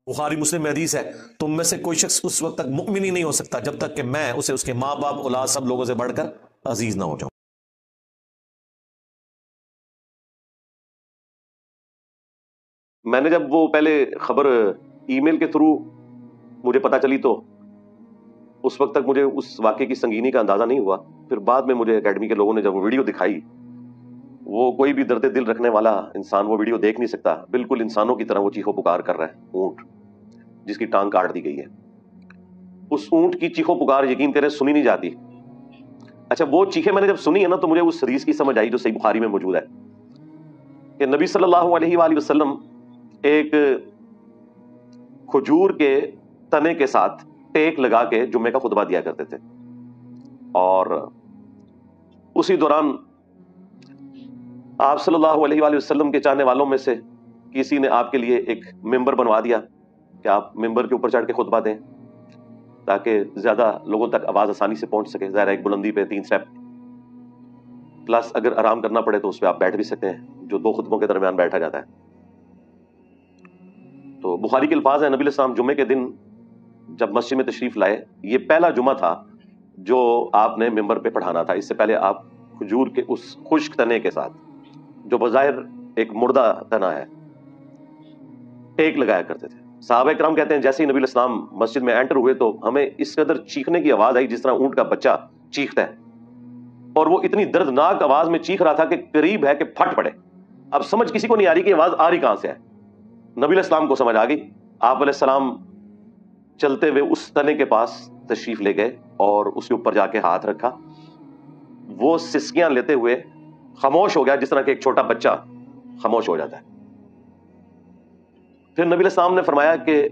بخاری مسلم میں حدیث ہے، تم میں سے کوئی شخص اس وقت تک مؤمن ہی نہیں ہو سکتا جب تک کہ میں اسے اس کے ماں باپ اولاد سب لوگوں سے بڑھ کر عزیز نہ ہو جاؤں۔ میں نے جب وہ پہلے خبر ای میل کے تھرو مجھے پتا چلی تو اس وقت تک مجھے اس واقعے کی سنگینی کا اندازہ نہیں ہوا۔ پھر بعد میں مجھے اکیڈمی کے لوگوں نے جب وہ ویڈیو دکھائی، وہ کوئی بھی درد دل رکھنے والا انسان وہ ویڈیو دیکھ نہیں سکتا، بالکل انسانوں کی طرح وہ چیخو پکار کر رہا ہے اونٹ جس کی ٹانگ کاٹ دی گئی ہے۔ اس اونٹ کی چیخو پکار یقین کریں سنی نہیں جاتی۔ اچھا وہ چیخیں میں نے جب سنی ہے نا تو مجھے اس حدیث کی سمجھ آئی جو صحیح بخاری میں موجود ہے کہ نبی صلی اللہ علیہ وآلہ وسلم ایک کھجور کے تنے کے ساتھ ٹیک لگا کے جمعے کا خطبہ دیا کرتے تھے، اور اسی دوران آپ صلی اللہ علیہ وآلہ وسلم کے چاہنے والوں میں سے کسی نے آپ کے لیے ایک ممبر بنوا دیا کہ آپ ممبر کے اوپر چڑھ کے خطبہ دیں تاکہ زیادہ لوگوں تک آواز آسانی سے پہنچ سکے۔ ظاہر ہے ایک بلندی پہ 3 سٹیپ، پلس اگر آرام کرنا پڑے تو اس پہ آپ بیٹھ بھی سکتے ہیں، جو 2 خطبوں کے درمیان بیٹھا جاتا ہے۔ تو بخاری کے الفاظ ہیں، نبی علیہ السلام جمعے کے دن جب مسجد میں تشریف لائے، یہ پہلا جمعہ تھا جو آپ نے ممبر پہ پڑھانا تھا۔ اس سے پہلے آپ کھجور کے اس خشک تنے کے ساتھ جو بظاہر ایک مردہ تنا ہے ٹیک لگایا کرتے تھے۔ صحابہ کرام کہتے ہیں جیسے ہی نبی علیہ السلام مسجد میں انٹر ہوئے تو ہمیں اس قدر چیخنے کی آواز آئی جس طرح اونٹ کا بچہ چیختا ہے، اور وہ اتنی دردناک آواز میں چیخ رہا تھا کہ قریب ہے کہ پھٹ پڑے۔ اب سمجھ کسی کو نہیں آ رہی کہ آواز آ رہی کہاں سے ہے۔ نبی علیہ السلام کو سمجھ آ گئی، آپ علیہ السلام چلتے ہوئے اس تنے کے پاس تشریف لے گئے اور اس کے اوپر جا کے ہاتھ رکھا۔ وہ سسکیاں لیتے ہوئے خاموش ہو گیا جس طرح کہ ایک چھوٹا بچہ خاموش ہو جاتا ہے۔ پھر نبی علیہ السلام نے فرمایا کہ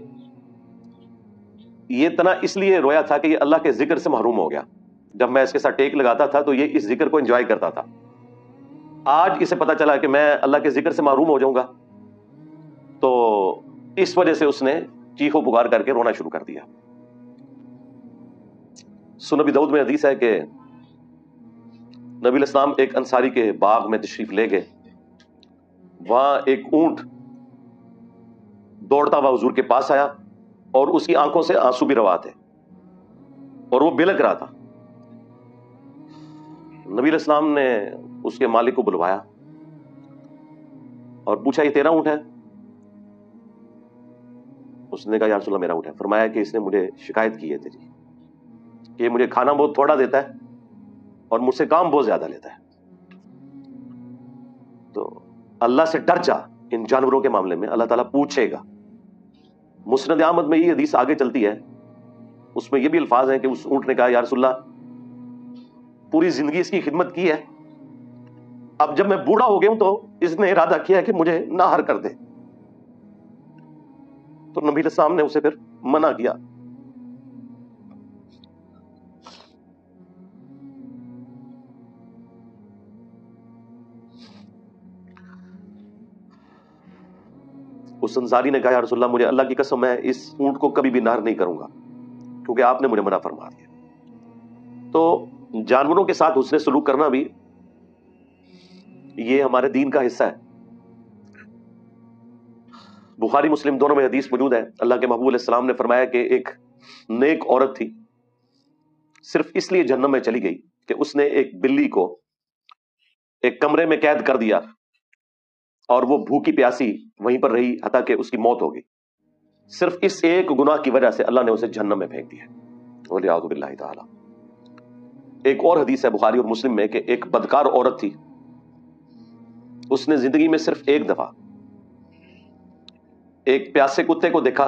یہ تنا اس لیے رویا تھا کہ یہ اللہ کے ذکر سے محروم ہو گیا۔ جب میں اس کے ساتھ ٹیک لگاتا تھا تو یہ اس ذکر کو انجوائے کرتا تھا، آج اسے پتا چلا کہ میں اللہ کے ذکر سے محروم ہو جاؤں گا، تو اس وجہ سے اس نے چیخو پکار کر کے رونا شروع کر دیا۔ سنن ابی داؤد میں حدیث ہے کہ نبی علیہ السلام ایک انصاری کے باغ میں تشریف لے گئے، وہاں ایک اونٹ دوڑتا ہوا حضور کے پاس آیا اور اس کی آنکھوں سے آنسو بھی روا تھے اور وہ بلک رہا تھا۔ نبی علیہ السلام نے اس کے مالک کو بلوایا اور پوچھا یہ تیرا اونٹ ہے؟ اس نے کہا یا رسول اللہ میرا اونٹ ہے۔ فرمایا کہ اس نے مجھے شکایت کی ہے تیری کہ یہ مجھے کھانا بہت تھوڑا دیتا ہے اور مجھ سے کام بہت زیادہ لیتا ہے، تو اللہ سے ڈر جا ان جانوروں کے معاملے میں، اللہ تعالیٰ پوچھے گا۔ مسند احمد میں یہ حدیث آگے چلتی ہے، اس میں یہ بھی الفاظ ہیں کہ اس اونٹ نے کہا یا رسول اللہ پوری زندگی اس کی خدمت کی ہے، اب جب میں بوڑھا ہو گیا ہوں تو اس نے ارادہ کیا ہے کہ مجھے ناہر کر دے۔ تو نبی علیہ السلام نے اسے پھر منع کیا۔ اس انصاری نے کہا یا رسول اللہ مجھے اللہ کی قسم میں اس اونٹ کو کبھی بھی نہر نہیں کروں گا کیونکہ آپ نے مجھے منع فرما دیا۔ تو جانوروں کے ساتھ حسن سلوک کرنا بھی یہ ہمارے دین کا حصہ ہے۔ بخاری مسلم دونوں میں حدیث موجود ہے، اللہ کے محبوب علیہ السلام نے فرمایا کہ ایک نیک عورت تھی، صرف اس لیے جہنم میں چلی گئی کہ اس نے ایک بلی کو ایک کمرے میں قید کر دیا اور وہ بھوکی پیاسی وہیں پر رہی حتیٰ کہ اس کی موت ہو گئی۔ صرف اس ایک گناہ کی وجہ سے اللہ نے اسے جہنم میں پھینک دیا، والعیاذ باللہ تعالی۔ ایک اور حدیث ہے بخاری اور مسلم میں کہ ایک بدکار عورت تھی، اس نے زندگی میں صرف ایک دفعہ ایک پیاسے کتے کو دیکھا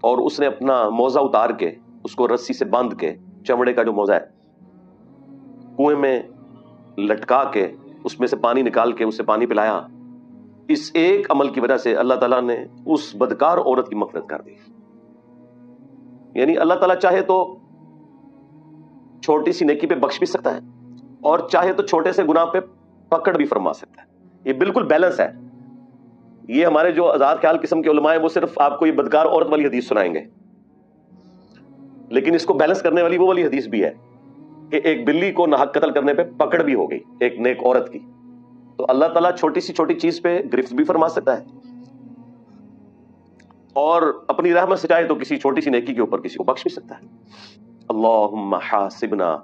اور اس نے اپنا موزہ اتار کے اس کو رسی سے باندھ کے، چمڑے کا جو موزہ ہے، کنویں میں لٹکا کے اس میں سے پانی نکال کے اسے پانی پلایا۔ اس ایک عمل کی وجہ سے اللہ تعالیٰ نے اس بدکار عورت کی مغفرت کر دی۔ یعنی اللہ تعالیٰ چاہے تو چھوٹی سی نیکی پہ بخش بھی سکتا ہے اور چاہے تو چھوٹے سے گناہ پہ پکڑ بھی فرما سکتا ہے۔ یہ بالکل بیلنس ہے۔ یہ ہمارے جو آزاد خیال قسم کے علماء ہیں وہ صرف آپ کو یہ بدکار عورت والی حدیث سنائیں گے، لیکن اس کو بیلنس کرنے والی وہ والی حدیث بھی ہے کہ ایک بلی کو ناحق قتل کرنے پہ پکڑ بھی ہو گئی ایک نیک عورت کی۔ تو اللہ تعالیٰ چھوٹی سی چھوٹی چیز پہ گرفت بھی فرما سکتا ہے۔ اور اپنی رحمت سے چاہے تو کسی چھوٹی سی نیکی کے اوپر کسی کو بخش بھی سکتا ہے. اللہم حاسبنا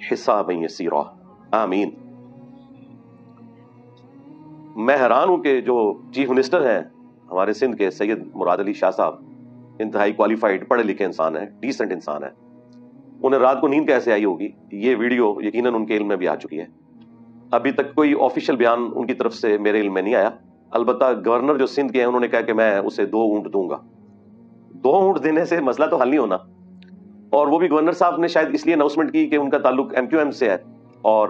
حسابا یسیرا، آمین. میں حیران ہوں کہ جو چیف منسٹر ہیں ہمارے سندھ کے، سید مراد علی شاہ صاحب، انتہائی کوالیفائڈ پڑھے لکھے انسان ہیں، ڈیسنٹ انسان ہیں، انہیں رات کو نیند کیسے آئی ہوگی؟ یہ ویڈیو یقیناً ان کے علم میں بھی آ چکی ہے. ابھی تک کوئی آفیشیل بیان ان کی طرف سے میرے علم میں نہیں آیا. البتہ گورنر جو سندھ کے ہیں انہوں نے کہا کہ میں اسے 2 اونٹ دوں گا. 2 اونٹ دینے سے مسئلہ تو حل نہیں ہونا. اور وہ بھی گورنر صاحب نے شاید اس لیے اناؤنسمنٹ کی کہ ان کا تعلق ایم کیو ایم سے ہے اور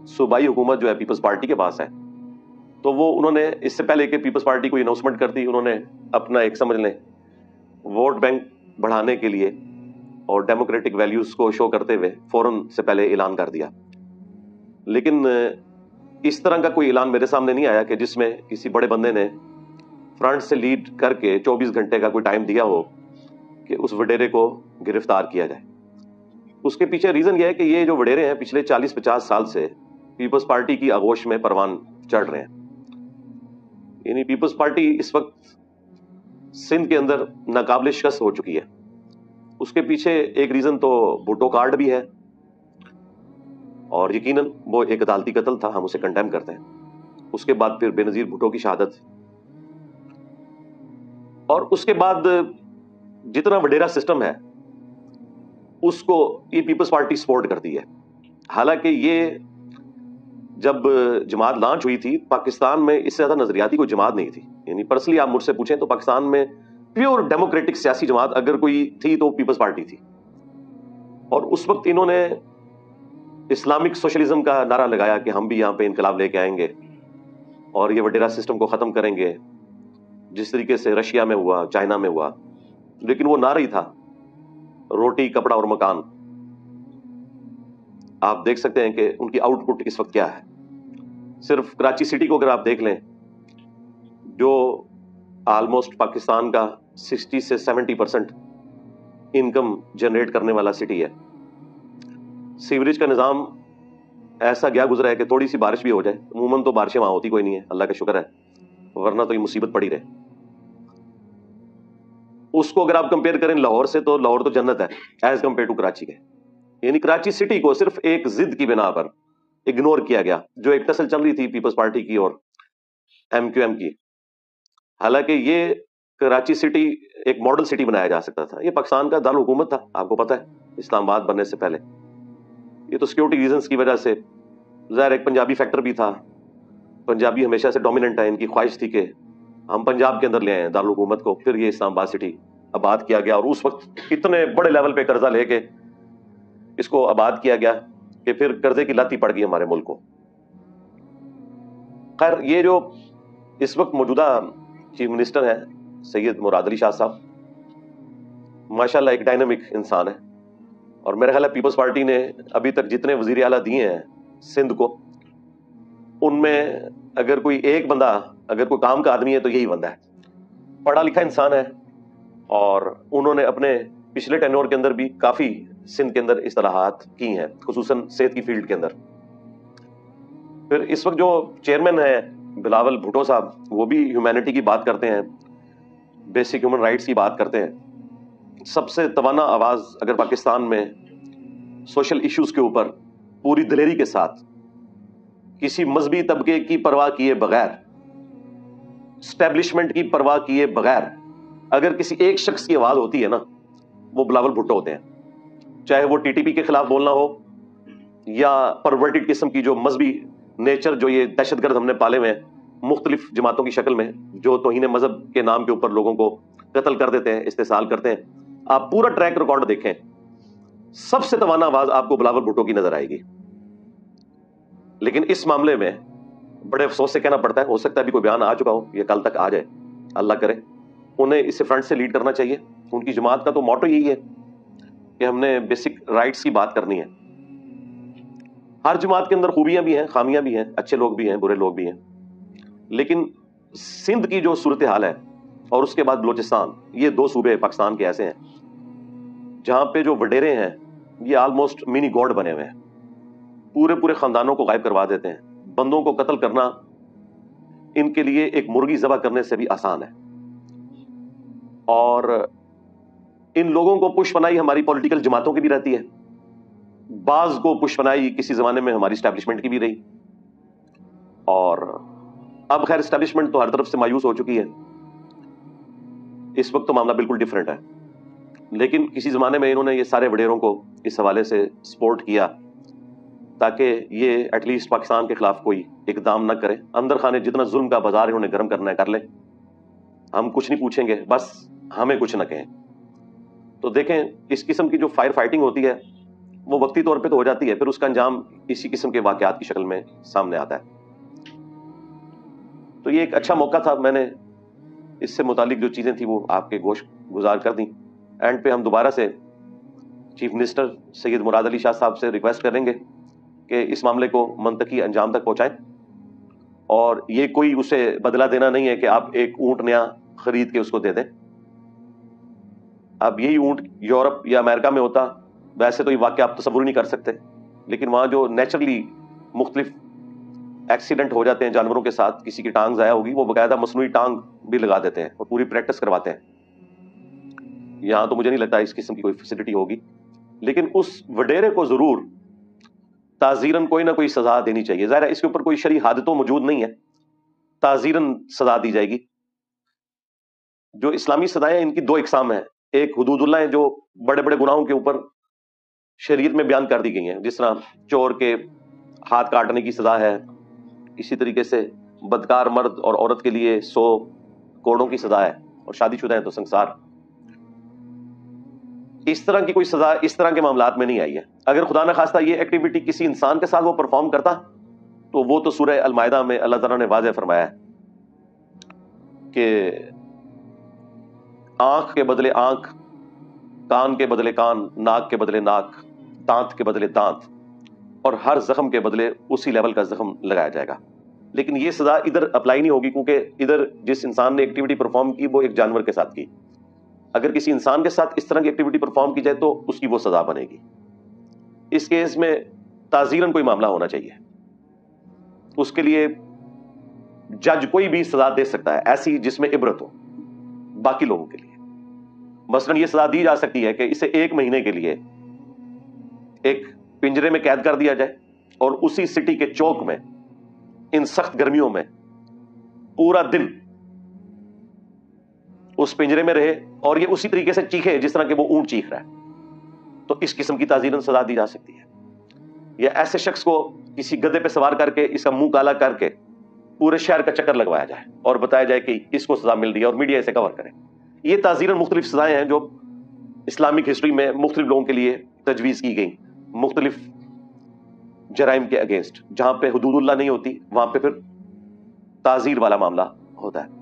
صوبائی حکومت جو ہے پیپلز پارٹی کے پاس ہے. تو وہ انہوں نے اس سے پہلے کہ پیپلز پارٹی کوئی اناؤنسمنٹ کرتی، انہوں نے اپنا ایک سمجھ لیں ووٹ بینک بڑھانے کے لیے اور ڈیموکریٹک ویلیوز کو شو کرتے ہوئے فوراً سے پہلے اعلان کر دیا. لیکن اس طرح کا کوئی اعلان میرے سامنے نہیں آیا کہ جس میں کسی بڑے بندے نے فرنٹ سے لیڈ کر کے 24 گھنٹے کا کوئی ٹائم دیا ہو کہ اس وڈیرے کو گرفتار کیا جائے. اس کے پیچھے ریزن یہ ہے کہ یہ جو وڈیرے ہیں پچھلے 40-50 سال سے پیپلز پارٹی کی آغوش میں پروان چڑھ رہے ہیں. یعنی پیپلز پارٹی اس وقت سندھ کے اندر ناقابل شکست ہو چکی ہے. اس کے پیچھے ایک ریزن تو بھٹو کارڈ بھی ہے، اور یقیناً وہ ایک عدالتی قتل تھا، ہم اسے کنڈیم کرتے ہیں. اس کے بعد پھر بے نظیر بھٹو کی شہادت، اور اس کے بعد جتنا وڈیرا سسٹم ہے اس کو یہ پیپلز پارٹی سپورٹ کرتی ہے. حالانکہ یہ جب جماعت لانچ ہوئی تھی پاکستان میں اس سے زیادہ نظریاتی کوئی جماعت نہیں تھی. یعنی پرسنلی آپ مجھ سے پوچھیں تو پاکستان میں پیور ڈیموکریٹک سیاسی جماعت اگر کوئی تھی تو پیپلز پارٹی تھی. اور اس وقت انہوں نے اسلامک سوشلزم کا نعرہ لگایا کہ ہم بھی یہاں پہ انقلاب لے کے آئیں گے اور یہ وڈیرا سسٹم کو ختم کریں گے، جس طریقے سے رشیا میں ہوا، چائنا میں ہوا. لیکن وہ نعرہ ہی تھا روٹی کپڑا اور مکان. آپ دیکھ سکتے ہیں کہ ان کی آؤٹ پٹ اس وقت کیا ہے. صرف کراچی سٹی کو اگر آپ دیکھ لیں جو آلموسٹ پاکستان کا 60 سے 70% انکم جنریٹ کرنے والا سٹی ہے، سیوریج کا نظام ایسا گیا گزرا ہے کہ تھوڑی سی بارش بھی ہو جائے، عموماً تو بارشیں وہاں ہوتی کوئی نہیں ہے، اللہ کا شکر ہے، ورنہ تو یہ مصیبت پڑی رہے. اس کو اگر آپ کمپیئر کریں لاہور سے تو لاہور تو جنت ہے ایز کمپیئر ٹو کراچی کے. یعنی کراچی سٹی کو صرف ایک ضد کی بنا پر اگنور کیا گیا، جو ایک ٹسل چل رہی تھی پیپلز پارٹی کی اور ایم کیو ایم کی. حالانکہ یہ کراچی سٹی ایک ماڈل سٹی بنایا جا سکتا تھا. یہ پاکستان کا دارالحکومت تھا، آپ کو پتہ ہے، اسلام آباد بننے سے پہلے. یہ تو سیکورٹی ریزنز کی وجہ سے، ظاہر ایک پنجابی فیکٹر بھی تھا، پنجابی ہمیشہ سے ڈومیننٹ ہے، ان کی خواہش تھی کہ ہم پنجاب کے اندر لے آئیں دارالحکومت کو. پھر یہ اسلام آباد سٹی آباد کیا گیا، اور اس وقت اتنے بڑے لیول پہ قرضہ لے کے اس کو آباد کیا گیا کہ پھر قرضے کی لت ہی پڑ گئی ہمارے ملک کو. خیر، یہ جو اس وقت موجودہ چیف منسٹر ہیں سید مراد علی شاہ صاحب، ماشاءاللہ ایک ڈائنامک انسان ہے. اور میرا خیال ہے پیپلز پارٹی نے ابھی تک جتنے وزیر اعلیٰ دیے ہیں سندھ کو، ان میں اگر کوئی ایک بندہ، اگر کوئی کام کا آدمی ہے تو یہی بندہ ہے. پڑھا لکھا انسان ہے، اور انہوں نے اپنے پچھلے ٹینور کے اندر بھی کافی سندھ کے اندر اصلاحات کی ہیں، خصوصاً صحت کی فیلڈ کے اندر. پھر اس وقت جو چیئرمین ہیں بلاول بھٹو صاحب، وہ بھی ہیومینٹی کی بات کرتے ہیں، بیسک ہیومن رائٹس کی بات کرتے ہیں. سب سے توانا آواز اگر پاکستان میں سوشل ایشوز کے اوپر پوری دلیری کے ساتھ، کسی مذہبی طبقے کی پرواہ کیے بغیر، اسٹیبلشمنٹ کی پرواہ کیے بغیر اگر کسی ایک شخص کی آواز ہوتی ہے نا، وہ بلاول بھٹو ہوتے ہیں. چاہے وہ ٹی ٹی پی کے خلاف بولنا ہو، یا پرورٹڈ قسم کی جو مذہبی نیچر، جو یہ دہشت گرد ہم نے پالے ہوئے ہیں مختلف جماعتوں کی شکل میں، جو توہین مذہب کے نام کے اوپر لوگوں کو قتل کر دیتے ہیں، استحصال کرتے ہیں. آپ پورا ٹریک ریکارڈ دیکھیں، سب سے توانا آواز آپ کو بلاول بھٹو کی نظر آئے گی. لیکن اس معاملے میں بڑے افسوس سے کہنا پڑتا ہے، ہو سکتا ہے بھی کوئی بیان آ چکا ہو یا کل تک آ جائے، اللہ کرے. انہیں اس سے فرنٹ سے لیڈ کرنا چاہیے. ان کی جماعت کا تو موٹو یہی ہے کہ ہم نے بیسک رائٹس کی بات کرنی ہے. ہر جماعت کے اندر خوبیاں بھی ہیں، خامیاں بھی ہیں، اچھے لوگ بھی ہیں، برے لوگ بھی ہیں. لیکن سندھ کی جو صورتحال ہے اور اس کے بعد بلوچستان، یہ 2 صوبے پاکستان کے ایسے ہیں جہاں پہ جو وڈیرے ہیں یہ آلموسٹ منی گاڈ بنے ہوئے ہیں. پورے خاندانوں کو غائب کروا دیتے ہیں. بندوں کو قتل کرنا ان کے لیے ایک مرغی ذبح کرنے سے بھی آسان ہے. اور ان لوگوں کو پشپنائی ہماری پولیٹیکل جماعتوں کی بھی رہتی ہے، بعض کو پشپنائی کسی زمانے میں ہماری اسٹیبلشمنٹ کی بھی رہی، اور اب خیر اسٹیبلشمنٹ تو ہر طرف سے مایوس ہو چکی ہے، اس وقت تو معاملہ بالکل ڈیفرنٹ ہے، لیکن کسی زمانے میں انہوں نے یہ سارے وڈیروں کو اس حوالے سے سپورٹ کیا تاکہ یہ ایٹ لیسٹ پاکستان کے خلاف کوئی اقدام نہ کرے۔ اندر خانے جتنا ظلم کا بازار انہوں نے گرم کرنا ہے کر لیں، ہم کچھ نہیں پوچھیں گے، بس ہمیں کچھ نہ کہیں۔ تو دیکھیں اس قسم کی جو فائر فائٹنگ ہوتی ہے وہ وقتی طور پہ تو ہو جاتی ہے، پھر اس کا انجام اسی قسم کے واقعات کی شکل میں سامنے آتا ہے۔ تو یہ ایک اچھا موقع تھا، میں نے اس سے متعلق جو چیزیں تھیں وہ آپ کے گوش گزار کر دیں۔ اینڈ پہ ہم دوبارہ سے چیف منسٹر سید مراد علی شاہ صاحب سے ریکویسٹ کریں گے کہ اس معاملے کو منطقی انجام تک پہنچائیں، اور یہ کوئی اسے بدلہ دینا نہیں ہے کہ آپ ایک اونٹ نیا خرید کے اس کو دے دیں۔ اب یہی اونٹ یورپ یا امریکہ میں ہوتا، ویسے تو یہ واقعہ آپ تصور نہیں کر سکتے، لیکن وہاں جو نیچرلی مختلف ایکسیڈنٹ ہو جاتے ہیں جانوروں کے ساتھ، کسی کی ٹانگ ضائع ہوگی وہ باقاعدہ مصنوعی ٹانگ بھی لگا دیتے ہیں اور پوری پریکٹس کرواتے ہیں۔ یہاں تو مجھے نہیں لگتا اس قسم کی کوئی فیسلٹی ہوگی، لیکن اس وڈیرے کو ضرور تعزیراً کوئی نہ کوئی سزا دینی چاہیے۔ ظاہر ہے اس کے اوپر کوئی شرعی حد تو موجود نہیں ہے، تعزیراً سزا دی جائے گی۔ جو اسلامی سزائیں ان کی دو اقسام ہیں، ایک حدود اللہ ہیں جو بڑے بڑے گناہوں کے اوپر شریعت میں بیان کر دی گئی ہیں، جس طرح چور کے ہاتھ کاٹنے کی سزا ہے، اسی طریقے سے بدکار مرد اور عورت کے لیے 100 کوڑوں کی سزا ہے، اور شادی شدہ ہیں تو سنسار۔ اس طرح کی کوئی سزا اس طرح کے معاملات میں نہیں آئی ہے۔ اگر خدا نخواستہ یہ ایکٹیویٹی کسی انسان کے ساتھ وہ پرفارم کرتا تو وہ تو سورہ المائدہ میں اللہ تعالیٰ نے واضح فرمایا ہے کہ آنکھ کے بدلے آنکھ، کان کے بدلے کان، ناک کے بدلے ناک، دانت کے بدلے دانت، اور ہر زخم کے بدلے اسی لیول کا زخم لگایا جائے گا۔ لیکن یہ سزا ادھر اپلائی نہیں ہوگی، کیونکہ ادھر جس انسان نے ایکٹیویٹی پرفارم کی وہ ایک جانور کے ساتھ کی۔ اگر کسی انسان کے ساتھ اس طرح کی ایکٹیویٹی پرفارم کی جائے تو اس کی وہ سزا بنے گی۔ اس کیس میں تعزیراً کوئی معاملہ ہونا چاہیے، اس کے لیے جج کوئی بھی سزا دے سکتا ہے ایسی جس میں عبرت ہو باقی لوگوں کے لیے۔ مثلاً یہ سزا دی جا سکتی ہے کہ اسے 1 مہینے کے لیے ایک پنجرے میں قید کر دیا جائے، اور اسی سٹی کے چوک میں ان سخت گرمیوں میں پورا دن اس پنجرے میں رہے، اور یہ اسی طریقے سے چیخے جس طرح کہ وہ اونٹ چیخ رہا ہے۔ تو اس قسم کی تعزیراً سزا دی جا سکتی ہے۔ یا ایسے شخص کو کسی گدھے پہ سوار کر کے اس کا منہ کالا کر کے پورے شہر کا چکر لگوایا جائے اور بتایا جائے کہ اس کو سزا مل رہی ہے، اور میڈیا اسے کور کرے۔ یہ تعزیراً مختلف سزائیں ہیں جو اسلامک ہسٹری میں مختلف لوگوں کے لیے تجویز کی گئیں، مختلف جرائم کے اگینسٹ۔ جہاں پہ حدود اللہ نہیں ہوتی وہاں پہ پھر تعزیر والا معاملہ ہوتا ہے۔